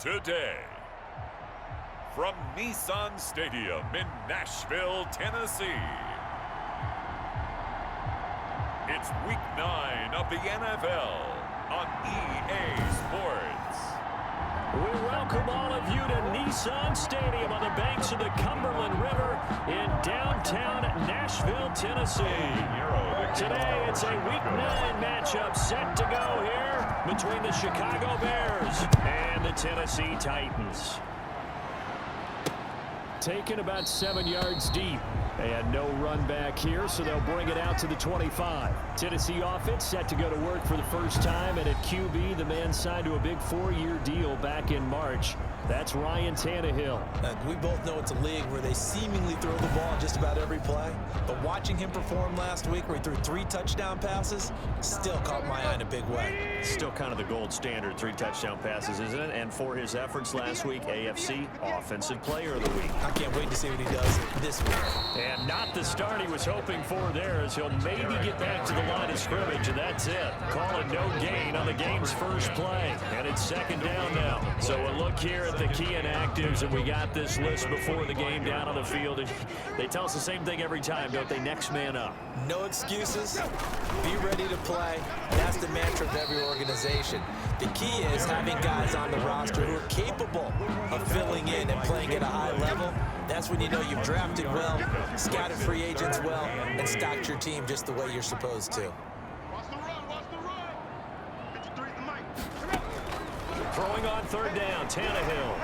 today. From Nissan Stadium in Nashville, Tennessee, it's Week 9 of the NFL on EA Sports. We welcome all of you to Nissan Stadium on the banks of the Cumberland River in downtown Nashville, Tennessee. Today, it's a Week 9 matchup set to go here between the Chicago Bears and the Tennessee Titans. Taken about 7 yards deep. And no run back here, so they'll bring it out to the 25. Tennessee offense set to go to work for the first time, and at QB, the man signed to a big 4-year deal back in March. That's Ryan Tannehill. We both know it's a league where they seemingly throw the ball just about every play. But watching him perform last week where he threw 3 touchdown passes still caught my eye in a big way. Still kind of the gold standard, 3 touchdown passes, isn't it? And for his efforts last week, AFC Offensive Player of the Week. I can't wait to see what he does this week. And not the start he was hoping for there, as he'll maybe get back to the line of scrimmage, and that's it. Calling no gain on the game's first play. And it's 2nd down now. So a look here at the key inactives, and we got this list before the game down on the field. And they tell us the same thing every time, don't they? Next man up. No excuses. Be ready to play. That's the mantra of every organization. The key is having guys on the roster who are capable of filling in and playing at a high level. That's when you know you've drafted well, scouted free agents well, and stocked your team just the way you're supposed to. Throwing on 3rd down, Tannehill.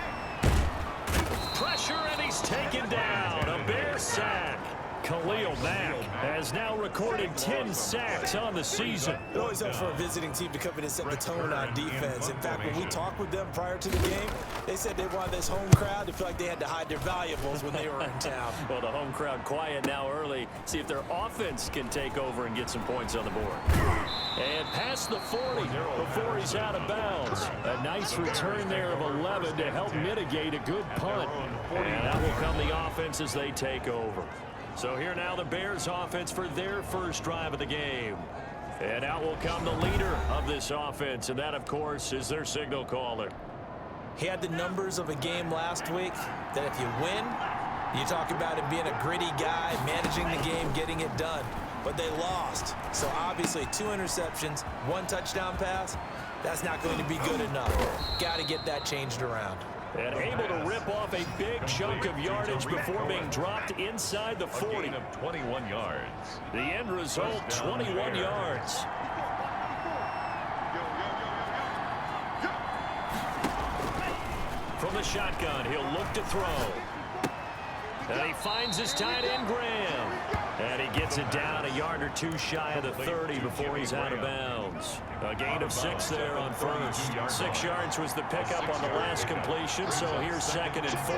Pressure, and he's taken down. A Bear sack. Khalil Mack has now recorded 10 sacks on the season. It always helps for a visiting team to come in and set the tone on defense. In fact, when we talked with them prior to the game, they said they wanted this home crowd to feel like they had to hide their valuables when they were in town. Well, the home crowd quiet now early. See if their offense can take over and get some points on the board. And past the 40 before he's out of bounds. A nice return there of 11 to help mitigate a good punt. And that will come the offense as they take over. So here now the Bears offense for their first drive of the game. And out will come the leader of this offense, and that, of course, is their signal caller. He had the numbers of a game last week that if you win, you talk about him being a gritty guy, managing the game, getting it done. But they lost. So obviously 2 interceptions, 1 touchdown pass, that's not going to be good enough. Got to get that changed around. And able to rip off a big chunk of yardage before being dropped inside the 40. Of 21 yards. The end result, 21 yards. From the shotgun, he'll look to throw. And he finds his tight end, Graham. And he gets it down a yard or 2 shy of the 30 before he's out of bounds. A gain of 6 there on first. 6 yards was the pickup on the last completion, so here's 2nd and 4.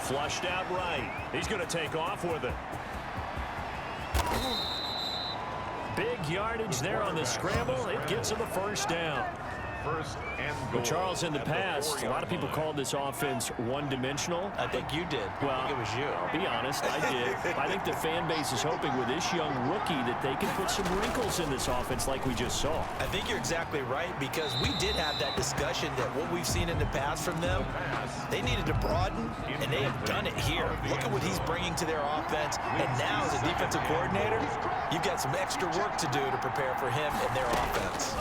Flushed out right. He's going to take off with it. Big yardage there on the scramble. It gets him a 1st down. Well, Charles, in the past, a lot of people called this offense one-dimensional. I think you did. Well, I think it was you. I'll be honest, I did. I think the fan base is hoping with this young rookie that they can put some wrinkles in this offense like we just saw. I think you're exactly right, because we did have that discussion that what we've seen in the past from them, they needed to broaden, and they have done it here. Look at what he's bringing to their offense, and now as a defensive coordinator, you've got some extra work to do to prepare for him and their offense.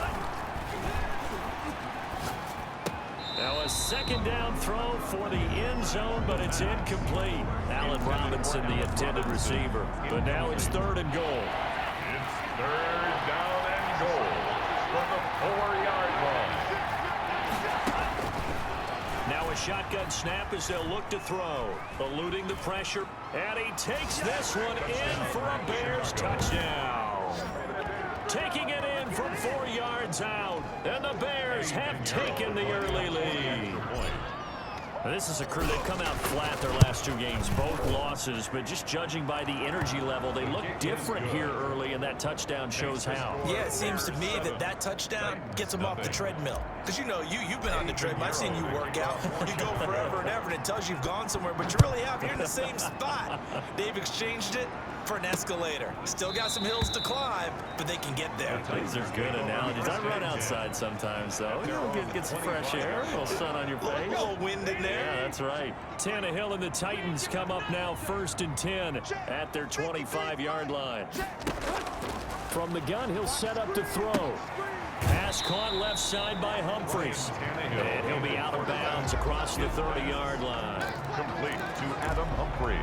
Now a 2nd down throw for the end zone, but it's incomplete. Allen Robinson, the intended receiver. But now it's 3rd and goal. It's 3rd down and goal from the 4-yard line. Now a shotgun snap as they'll look to throw. Eluding the pressure. And he takes this one in for a Bears touchdown. Taking it in from 4 yards out. And the Bears have taken the early lead. Now, this is a crew that come out flat their last 2 games, both losses, but just judging by the energy level, they look different here early, and that touchdown shows how. Yeah, it seems to me that touchdown gets them off the treadmill. Because, you know, you've been on the treadmill. I've seen you work out. You go forever and ever, and it tells you you've gone somewhere, but you really have. You're in the same spot. They've exchanged it. for an escalator. Still got some hills to climb, but they can get there. These are good analogies. I run outside sometimes, though. Get some fresh air, a little sun on your face. A little wind in there. Yeah, that's right. Tannehill and the Titans come up now 1st and 10 at their 25-yard line. From the gun, he'll set up to throw. Pass caught left side by Humphries. And he'll be out of bounds across the 30-yard line. Complete to Adam Humphries.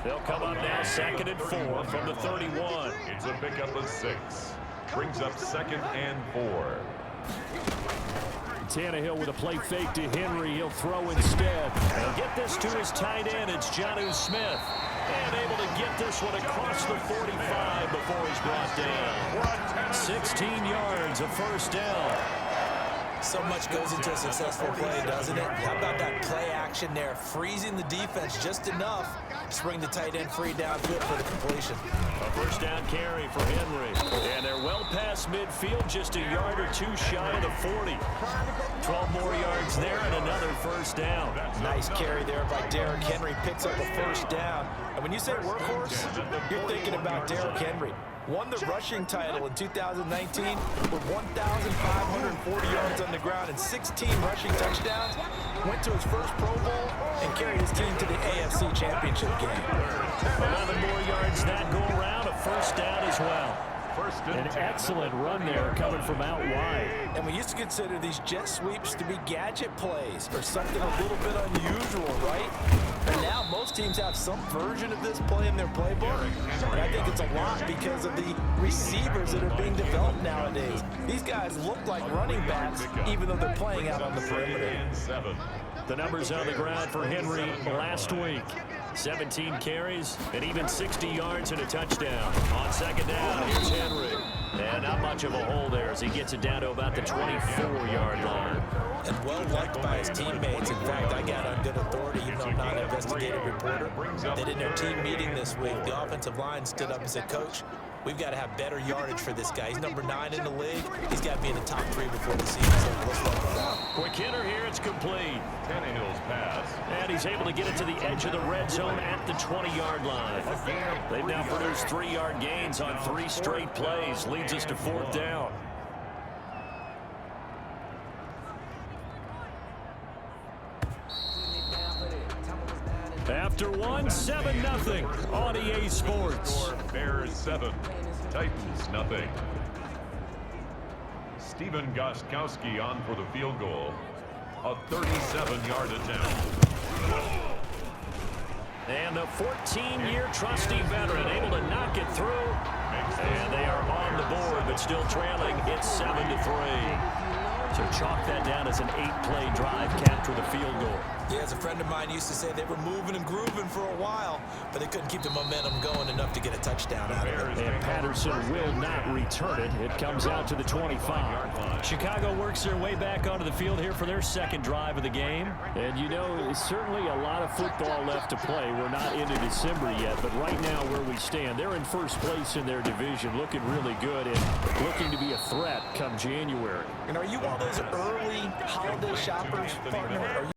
They'll come up now 2nd and 4 from the 31. It's a pickup of 6. Brings up 2nd and 4. Tannehill with a play fake to Henry. He'll throw instead. He'll get this to his tight end. It's Jonnu Smith. And able to get this one across the 45 before he's brought down. 16 yards, a first down. So much goes into a successful play, doesn't it? How about that play action there, freezing the defense just enough to bring the tight end free downfield for the completion. A first down carry for Henry. And they're well past midfield, just a yard or two shy of the 40. 12 more yards there and another first down. Nice carry there by Derrick Henry, picks up a first down. And when you say workhorse, you're thinking about Derrick Henry. Won the rushing title in 2019 with 1,540 yards on the ground and 16 rushing touchdowns. Went to his first Pro Bowl and carried his team to the AFC Championship game. 11 more yards that go around, a first down as well. An excellent run there coming from out wide. And we used to consider these jet sweeps to be gadget plays or something a little bit unusual, right? And now most teams have some version of this play in their playbook. And I think it's a lot because of the receivers that are being developed nowadays. These guys look like running backs even though they're playing out on the perimeter. The numbers on the ground for Henry last week. 17 carries and even 60 yards and a touchdown. On second down, here's Henry. And not much of a hole there as he gets it down to about the 24-yard line. And well liked by his teammates. In fact, I got on good authority, even though I'm not an investigative reporter, that in their team meeting this week, the offensive line stood up and said, Coach, we've got to have better yardage for this guy. He's number 9 in the league. He's got to be in the top 3 before the season. So let's let him down. Quick hitter here. It's complete. Tannehill's pass. And he's able to get it to the edge of the red zone at the 20-yard line. They've now produced 3-yard gains on 3 straight plays. Leads us to 4th down. After one, 7-0 on EA Sports. Bears 7, Titans nothing. Stephen Gostkowski on for the field goal. A 37-yard attempt. And the 14-year trusty veteran able to knock it through. And they are on the board, but still trailing. It's 7-3. So chalk that down as an 8-play drive capped with a field goal. Yeah, as a friend of mine used to say, they were moving and grooving for a while, but they couldn't keep the momentum going enough to get a touchdown out of it. And Patterson will not return it. It comes out to the 25. Chicago works their way back onto the field here for their second drive of the game. And you know, certainly a lot of football left to play. We're not into December yet, but right now where we stand, they're in first place in their division, looking really good and looking to be a threat come January. And are you one of those early holiday shoppers, partner?